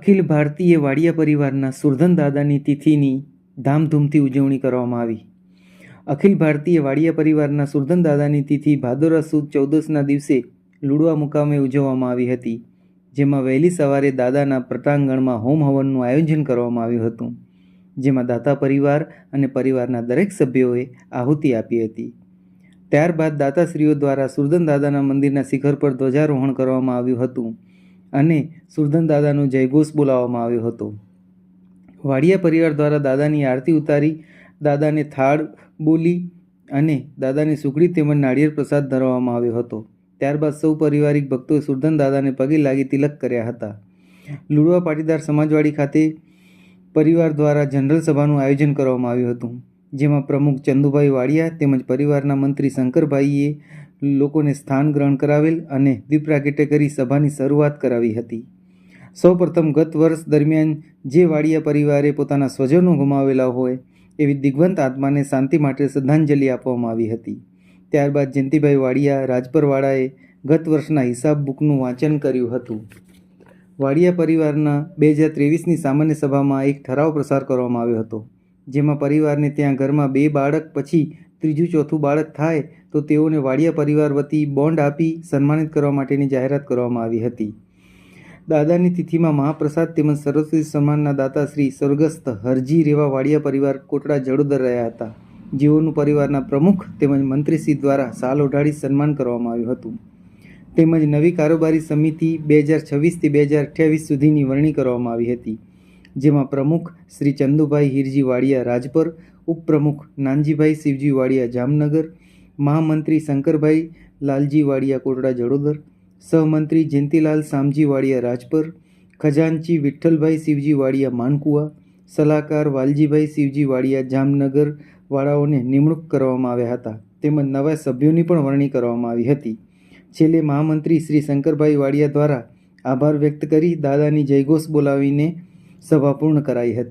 અખિલ ભારતીય વાડિયા પરિવારના સુરધન દાદાની તિથિની ધામધૂમથી ઉજવણી કરવામાં આવી. અખિલ ભારતીય વાડિયા પરિવારના સુરધન દાદાની તિથિ ભાદરવા સુદ 14ના દિવસે લુડવા મુકામે ઉજવવામાં આવી હતી, જેમાં વહેલી સવારે દાદાના પ્રટાંગણમાં હોમ હવનનું આયોજન કરવામાં આવ્યું હતું, જેમાં દાતા પરિવાર અને પરિવારના દરેક સભ્યોએ આહુતિ આપી હતી. ત્યારબાદ દાતાશ્રીઓ દ્વારા સુરધન દાદાના મંદિરના શિખર પર ધ્વજારોહણ કરવામાં આવ્યું હતું અને સુરધન દાદાનો જયઘોષ બોલાવવામાં આવ્યો હતો. વાડિયા પરિવાર દ્વારા દાદાની આરતી ઉતારી દાદાને થાળ બોલી અને દાદાની સુખડી તેમજ નાળિયેર પ્રસાદ ધરવામાં આવ્યો હતો. ત્યારબાદ સૌ પારિવારિક ભક્તોએ સુરધન દાદાને પગે લાગી તિલક કર્યા હતા. લુડવા પાટીદાર સમાજવાડી ખાતે પરિવાર દ્વારા જનરલ સભાનું આયોજન કરવામાં આવ્યું હતું, જેમાં પ્રમુખ ચંદુભાઈ વાડિયા તેમજ પરિવારના મંત્રી શંકરભાઈએ લોકોને સ્થાન ગ્રહણ કરાવેલ અને દીપ પ્રાગટ્ય કરી સભાની શરૂઆત કરાવી હતી. સૌપ્રથમ ગત વર્ષ દરમિયાન જે વાડિયા પરિવારે પોતાના સ્વજનો ગુમાવેલા હોય એવી દિગ્વંત આત્માને શાંતિ માટે શ્રદ્ધાંજલિ આપવામાં આવી હતી. ત્યારબાદ જયંતિભાઈ વાડિયા રાજપરવાળાએ ગત વર્ષના હિસાબ બુકનું વાંચન કર્યું હતું. વાડિયા પરિવારના 2023ની સામાન્ય સભામાં એક ઠરાવ પસાર કરવામાં આવ્યો હતો, જેમાં પરિવારને ત્યાં ઘરમાં 2 બાળક પછી ત્રીજું ચોથું બાળક થાય તો તેઓને વાડિયા પરિવાર વતી બોન્ડ આપી સન્માનિત કરવા માટેની જાહેરાત કરવામાં આવી હતી. દાદાની તિથિમાં મહાપ્રસાદ તેમજ સરસ્વતી સન્માનના દાતા શ્રી સ્વર્ગસ્થ હરજી રેવા વાડિયા પરિવાર કોટડા જડોદર રહ્યા હતા, જેઓનું પરિવારના પ્રમુખ તેમજ મંત્રીશ્રી દ્વારા શાલ ઓઢાડી સન્માન કરવામાં આવ્યું હતું. તેમજ નવી કારોબારી સમિતિ 2026થી 2028 સુધીની વરણી કરવામાં આવી હતી, જેમાં પ્રમુખ શ્રી ચંદુભાઈ હીરજી વાડિયા રાજપર, ઉપપ્રમુખ નાનજીભાઈ શિવજી વાડિયા જામનગર, મહામંત્રી શંકરભાઈ લાલજી વાડિયા કોટડા જડોદર, સહમંત્રી જયંતિલાલ શામજી વાડિયા રાજપર, ખજાનચી વિઠ્ઠલભાઈ શિવજી વાડિયા માનકુવા, સલાહકાર વાલજીભાઈ શિવજી વાડિયા જામનગર વાળાઓને નિમણૂક કરવામાં આવ્યા હતા, તેમજ નવા સભ્યોની પણ વરણી કરવામાં આવી હતી. છેલ્લે મહામંત્રી શ્રી શંકરભાઈ વાડિયા દ્વારા આભાર વ્યક્ત કરી દાદાની જયઘોષ બોલાવીને સભા પૂર્ણ કરાઈ હતી.